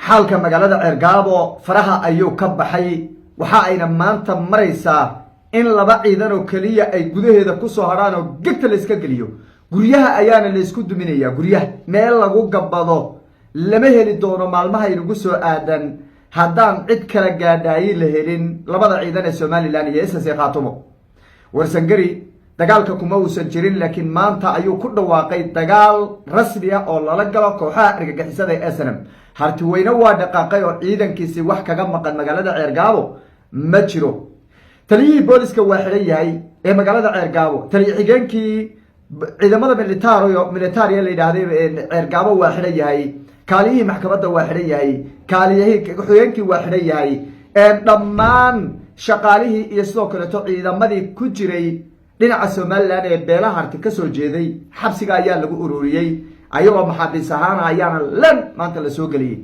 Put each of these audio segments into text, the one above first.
xaalka magaalada Ceergaabo faraha ayuu ka baxay waxa ayna maanta maraysaa in laba ciidan oo kaliya ay gudaheeda ku soo haraan oo gigta la iska galiyo guryaha ayaana la isku duminaya guryaha meel lagu gabado lama heli doono maalmaha inagu soo aadan haddaan cid kala gaadhaayay la helin labada ciidan ee Somaliland iyo SSC Khaatumo warsangari dagaalka kuma uusan jirin laakiin maanta ayuu ku dhawaaqay dagaal rasmi ah oo lala galo kooxaha argagixisada ee SNM hartiweyne waa dhaqaaqay oo ciidankiisi wax kaga maqan magaalada Ceergaabo ma jiro taliyii booliska waa xiran yahay ee magaalada Ceergaabo taliye xigeenkii ciidamada militariga la yiraahdo Ceergaabo waa xiran yahay kaaliyihii maxkamadda waa xiran yahay kaaliyihii xigeenkii waa xiran yahay dhammaan shaqaalihii iyo sidoo kale ciidamadii ku jiray dhinaca Somaliland ee beelaha harti ka soo jeeday xabsiga ayaa lagu ururiyay ayagoo maxaabiis ahaan ayaana lan maanta la soo galiyay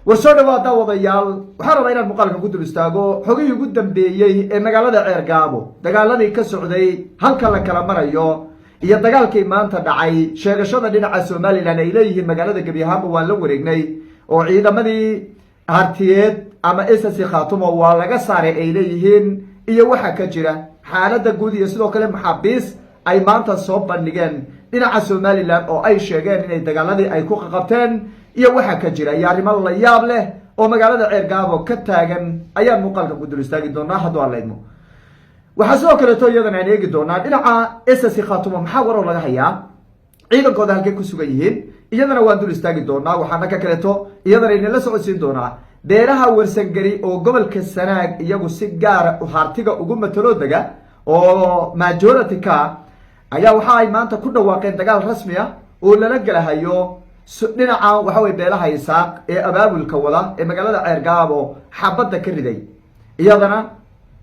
wasoo dhawaada wadayaal waxaan rabaa inaan muuqaalka ku dul istaago xogihii ugu dambeeyay ee magaalada Ceergaabo dagaaladii ka socday halka la kala marayo iyo dagaalkii maanta dhacay sheegashada dhinaca Somaliland ay leeyihiin magaalada Gabiyahaanba waa la wareegnay oo ciidamadii hartiyeed ama SSC Khaatumo waa laga saaray ay leeyihiin iyo waxa ka jira xaaladda guud iyo sidoo kale maxaabiis ay maanta soo bandhigeen dhinaca Somaliland oo ay sheegeen inay dagaaladii ay ku qabteen iyo waxa ka jira arrimo la yaab leh oo magaalada Ceergaabo ka taagan ayaan muuqaalka ku dul istaagi doonaa haddii aan leedmo waxa sidoo kale iyadana aan eegi doonaa dhinaca SSC Khaatumo maxaa war laga hayaa ciidankooda halkay ku sugan yihiin iyadana waan dul istaagi doonaa waxaana ka kaleeto iyadana inala socodsiin doonaa beeraha warsangari oo gobolka Sanaag iyagu si gaar ah hartiga ugu matalo daga oo majority ka ayaa waxa ay maanta ku dhawaaqeen dagaal rasmi ah oo lala galahayo dhinaca waxa way beelaha Isaaq ee abaabulka wada ee magaalada Ceergaabo xabadda ka riday iyadana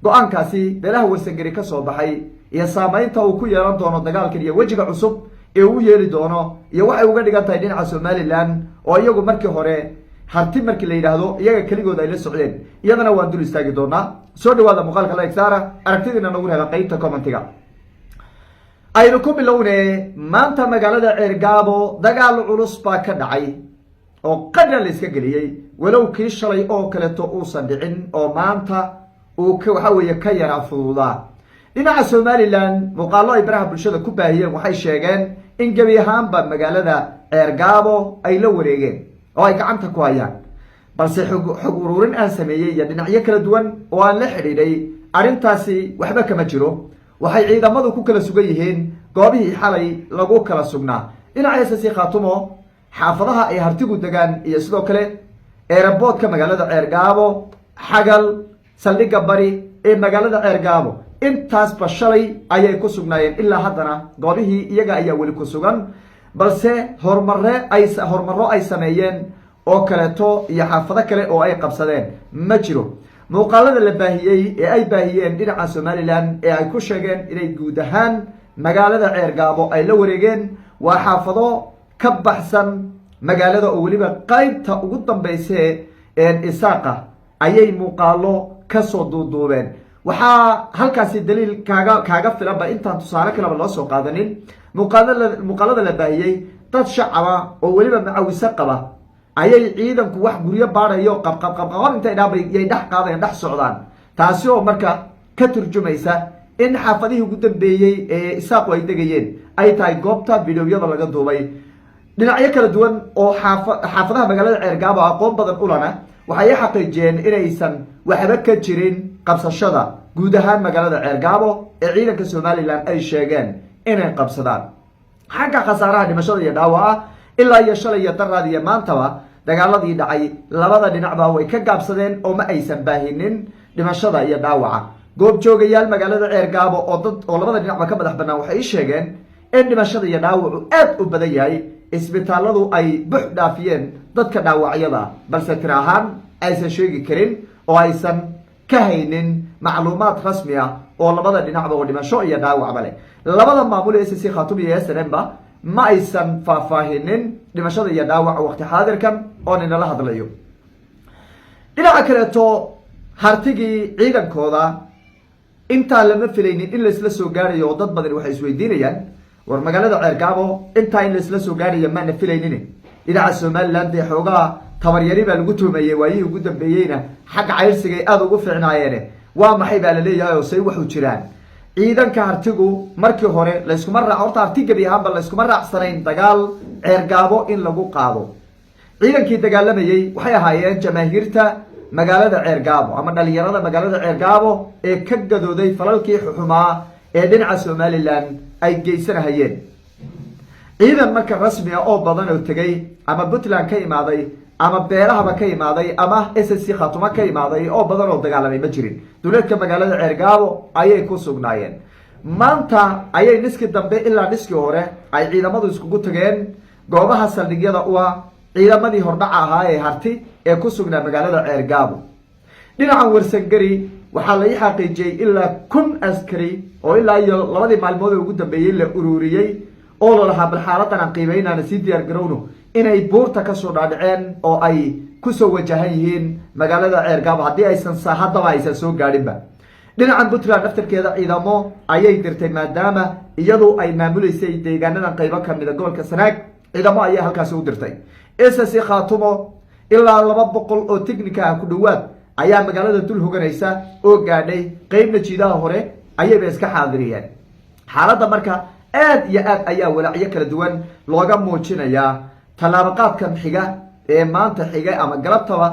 go'aankaasi beelaha warsangari ka soo baxay iyo saameynta uu ku yeelan doono dagaalkan iyo wajiga cusub ee uu yeeli doono iyo waxay uga dhigan tahay dhinaca Somaliland oo iyagu markii hore harti markii la yiraahdo iyaga kaligood ay la socdeen iyadana waan dul istaagi doonaa soo dhawaada muuqaalka like saara aragtidina nagu hela qaybta commentiga aynu ku bilownay maanta magaalada Ceergaabo dagaal culus baa ka dhacay oo qadar la iska galiyay walow kii shalay oo kale uusan dhicin oo maanta uu waxa weeye ka yara fududaa dhinaca Somaliland muuqaalo ay baraha bulshada ku baahiyeen waxay sheegeen in Gabiyahaanba magaalada Ceergaabo ay la wareegeen oo ay gacanta ku hayaan balse xog ururin aan sameeyay iyo dhinacyo kala duwan oo aan la xiriiray arintaasi waxba kama jiro waxay ciidamadu ku kala sugan yihiin goobihii xalay lagu kala sugnaa dhinaca SSC Khaatumo xaafadaha ay hartigu degaan iyo sidoo kale airportka magaalada Ceergaabo xagal saldhigga bari ee magaalada Ceergaabo intaas ba shalay ayay ku sugnaayeen ilaa haddana goobihii iyaga ayaa weli ku sugan balse hormarro ay sameeyeen oo kaleeto iyo xaafado kale oo ay qabsadeen ma jiro muuqaalada la baahiyay ee ay baahiyeen dhinaca Somaliland ee ay ku sheegeen inay guud ahaan magaalada Ceergaabo ay la wareegeen waa xaafado ka baxsan magaalada oo waliba qaybta ugu dambeysay ee Isaaqa ayay muuqaalo ka soo duuduubeen waxaa halkaasi daliil kaaga filanba intaan tusaale kaleba loo soo qaadanin muuqaalada la baahiyay dad shacaba oo waliba macawisa qaba ayay ciidanku wax guryo baarayo qabqabqabqab intay dhex qaadayaan dhex socdaan taasi oo marka ka turjumaysa in xaafadihii ugu dambeeyay ee Isaaq ay degayeen ay tahay goobta videoyada laga duubay dhinacyo kala duwan oo xaafadaha magaalada Ceergaabo aqoon badan u lana waxay xaqiijiyeen inaysan waxba ka jirin qabsashada guud ahaan magaalada Ceergaabo ee ciidanka Somaliland ay sheegeen inay qabsadaan xagga khasaaraha dhimashada iyo dhaawaca ilaa iyo shalay iyo daraad iyo maantaba dagaaladii dhacay labada dhinacba way ka gaabsadeen oo ma aysan baahinin dhimashada iyo dhaawaca goob joogayaal magaalada Ceergaabo oo labada dhinacba ka madax banaan waxay sheegeen in dhimashada iyo dhaawacu aad u badan yahay isbitaaladu ay bux dhaafiyeen dadka dhaawacyada balse tir ahaan aysan sheegi karin oo aysan ka haynin macluumaad rasmi ah oo labada dhinacba oo dhimasho iyo dhaawacba leh labada maamul ee SSC Khaatumo iyo SNM ma aysan faahfaahinin dhimashada iyo dhaawaca waqti xaadirkan oo inala hadlayo dhinaca kaleeto hartigii ciidankooda intaa lama filaynin in la isla soo gaarayo oo dad badan waxay isweydiinayaan war magaalada Ceergaabo intaa in la isla soo gaarayo ma na filaynin dhinaca Somaliland ee xoogaa tabaryari baa lagu tuhmayey waayihii ugu dambeeyeyna xagga cayrsigay aada ugu fiicnaayeene waa maxay baa la leeyahay oo say waxu jiraan ciidanka hartigu markii hore layskuma raac horta harti gebi ahaanba layskuma raacsanayn dagaal ceergaabo in lagu qaado ciidankii dagaalamayey waxay ahaayeen jamaahiirta magaalada ceergaabo ama dhalinyarada magaalada ceergaabo ee ka gadooday falalkii xuxumaa ee dhinaca somalilan ay geysanahayeen ciidan marka rasmi ah oo badan oo tegay ama puntland ka imaaday ama beelahaba ka imaaday ama s c khatuma ka imaaday oo badan oo dagaalamay ma jirin duleedka magaalada ceergaabo ayay ku sugnaayeen maanta ayay niskii dambe ilaa niskii hore ay ciidamadu iskugu tageen goobaha saldhigyada u ah ciidamadii hordhaca ahaa ee harti ee ku sugnaa magaalada ceergaabo dhinacan warsangari waxaa la ii xaqiijiyey ilaa 1,000 askari oo ilaa iyo 2 maalmood ee ugu dambeeyey la ururiyey oo lalahaa bal xaaladan aan qiimeynana sii diyaar garowno inay buurta kasoo dhaadhaceen oo ay kusoo wajahan yihiin magaalada ceergaabo haddii aysan haddaba aysan soo gaadhinba dhinacan puntland naftarkeeda ciidamo ayay dirtay maadaama iyadu ay maamuleysay deegaanadan qaybo kamida gobolka sanaag ciidamo ayay halkaasi u dirtay s c khatumo ilaa 200 oo technica ah ku dhawaad ayaa magaalada dul hoganaysa oo gaadhay qeybna jiidaha hore ayayba iska xaadiriyeen xaaladda marka aad iyo aad ayaa walaacyo kala duwan looga muujinayaa tallaabaqaadkan xiga ee maanta xiga ama galabtaba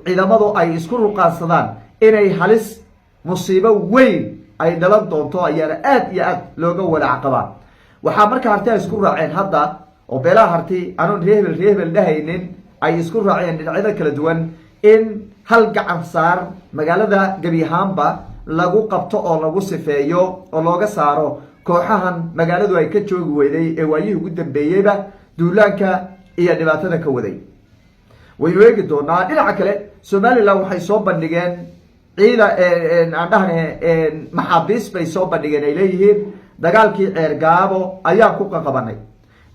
ciidamadu ay isku ruqaansadaan inay halis musiibo weyn ay dhalan doonto ayaana aad iyo aad looga walaac qabaa waxaa marka harti ay isku raaceen hadda oo beelaha harti anoon reehebel dhahaynin ay isku raaceen dhinacyada kala duwan in hal gacan saar magaalada gebi ahaanba lagu qabto oo lagu sifeeyo oo looga saaro kooxahan magaaladu ay ka joogi weyday ee waayihii ugu dambeeyeyba duulaanka iyo dhibaatada ka waday waynu eegi doonaa dhinaca kale somalilan waxay soo bandhigeen aan dhahne maxaabiis bay soo bandhigeen ay leeyihiin dagaalkii ceergaabo ayaan ku qaqabanay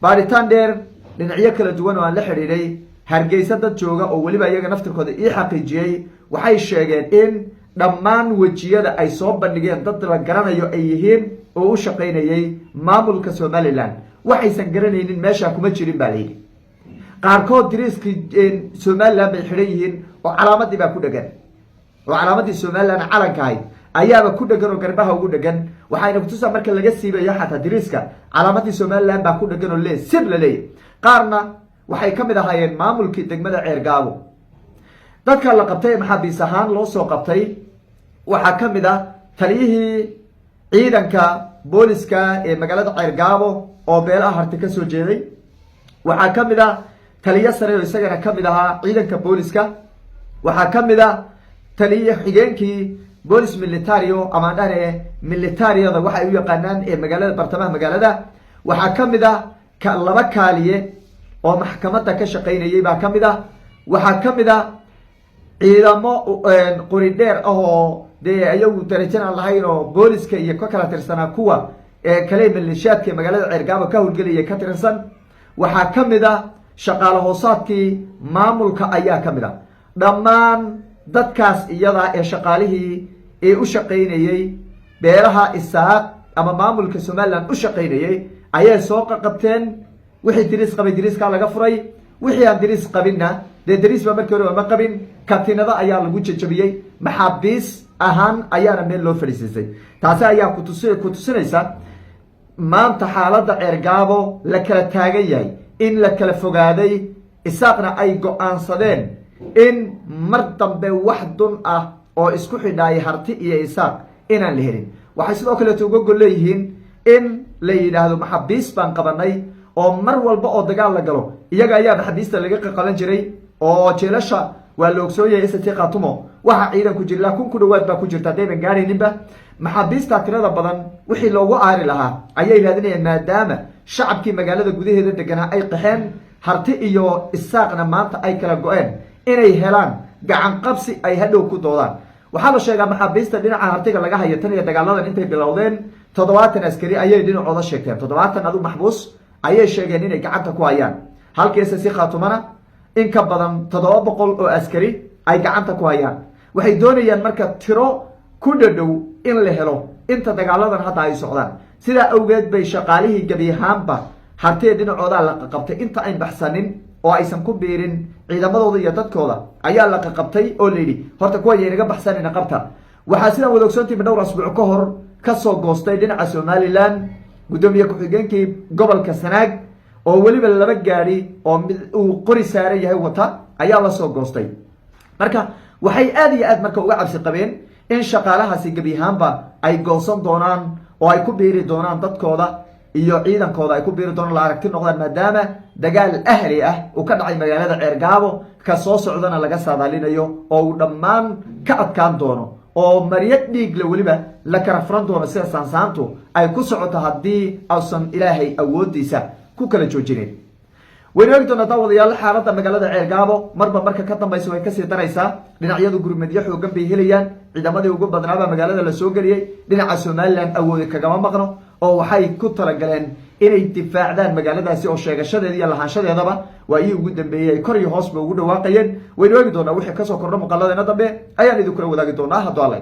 baaritaan dheer dhinacyo kala duwan oo aan la xidhiidhay hargeysa dad jooga oo weliba iyaga naftirkooda ii xaqiijiyey waxay sheegeen in dhammaan wejiyada ay soo bandhigeen dad la garanayo ay yihiin oo u shaqaynayay maamulka somalilan waxaysan garanaynin meesha kuma jirin baa layidhi qaarkood diriiskii somalilan bay xidhan yihiin oo calaamadii baa ku dhegan oo calaamadii somalilan calanka ahayd ayaaba ku dhegan oo garbaha ugu dhegan waxayna kutusaa marka laga siibayo xataa diriiska calaamadii somalilan baa ku dhegan oo le sir la leeyahy qaarna waxay ka mid ahaayeen maamulkii degmada ceergaabo dadka la qabtay ee maxaabiis ahaan loo soo qabtay waxaa ka mid ah taliyihii ciidanka booliska ee magaalada ceergaabo oo beelaha harti ka soo jeeday waxaa ka mid ah taliyo sare oo isagana ka mid ahaa ciidanka booliska waxaa ka mid ah taliye xigeenkii boolis militario ama dhane militariyada waxay u yaqaanaan ee magaalada bartamaha magaalada waxaa ka mid ah 2 kaaliye oo maxkamadda ka shaqaynayay baa ka mid ah waxaa ka mid ah ciidamo qori dheer ah oo dee ayagu darajana lahayn oo booliska iyo ka kala tirsanaa kuwa kale maleeshiyaadka ee magaalada ceergaabo ka howlgelaya ka tirsan waxaa ka mid ah shaqaale hoosaadkii maamulka ayaa ka mid ah dhammaan dadkaas iyada ee shaqaalihii ee u shaqaynayey beelaha isaaq ama maamulka somalilan u shaqaynayey ayay soo qaqabteen wixii diriis qabay diriiskaa laga furay wixii aan diriis qabinna dee diriis ba markii hore ama qabin katinada ayaa lagu jajabiyey maxaabiis ahaan ayaana meel loo fadhiisiisay taasi ayaa kutusinaysa maanta xaaladda ceergaabo la kala taagan yahay in la kala fogaaday isaaqna ay go-aansadeen in mar dambe wax dun ah oo isku xidhaayay harti iyo isaaq inaan la helin waxay sidoo kaleeto uga gol leeyihiin in la yidhaahdo maxaabiis baan qabanay oo mar walba oo dagaal la galo iyaga ayaa maxaabiista laga qaban jiray oo jeelasha waa la ogsoonyahay st khatumo waxa ciidan ku jira ilaa 1,000 ku dhawaad baa ku jirta haddayban gaadhayninba maxaabiista tirada badan wixii loogu aari lahaa ayay raadinayaan maadaama shacabkii magaalada gudaheeda deganaa ay qaxeen harti iyo isaaqna maanta ay kala go-een inay helaan gacan qabsi ay hadhow ku doodaan waxaa la sheegaa maxaabiista dhinaca hartiga laga hayo tan iyo dagaaladan intay bilowdeen 70 askari ayay dhinacooda sheegteen 70 adu maxbuus ayay sheegeen inay gacanta ku hayaan halkii s c khatumana in ka badan 700 oo askari ay gacanta ku hayaan waxay doonayaan marka tiro ku dhadhow in la helo inta dagaaladan hadda ay socdaan sidaa awgeed bay shaqaalihii gebi ahaanba hartee dhinacoodaa la qabtay inta ayn baxsanin oo aysan ku biirin ciidamadooda iyo dadkooda ayaa la qaqabtay oo layidhi horta kuwa yaynaga baxsanayna qabta. waxaa sidaan wada ogsoontihiba dhowr asbuuc ka hor kasoo goostay dhinaca somalilan gudoomiye ku-xigeenkii gobolka sanaag oo weliba laba gaadhi oo mid uu qori saaran yahay wata ayaa lasoo goostay. marka waxay aad iyo aad marka uga cabsi qabeen in shaqaalahaasi gebi ahaanba ay goosan doonaan oo ay ku biiri doonaan dadkooda iyo ciidankooda ay ku biiri doonaan la aragti noqdaan, maadaama dagaal ahli ah uu ka dhacay magaalada ceergaabo ka soo socdana laga saadaalinayo oo uu dhammaan ka adkaan doono oo maryo dhiigla weliba la kala furan doono sida saansaantu ay ku socoto haddii ausan ilaahay awoodiisa ku kala joojinin. waynu eegi doonaa daawadayaal xaaladda magaalada ceergaabo marba marka ka dambaysa way kasii daraysaa. dhinacyadu gurmadyo xoogan bay helayaan, ciidamadii ugu badnaabaa magaalada la soo geliyey. dhinaca somalilan awoodi kagama maqno oo waxay ku talagaleen inay difaacdaan magaaladaasi oo sheegashadeeda iyo lahaanshadeedaba waa ii ugu dambeeyey ay kor iyo hoosba ugu dhawaaqayeen. waynu eegi doonaa wixii kasoo kordho muuqaaladeena dambe ayaan idinkula wadaagi doonaa hadduu alle.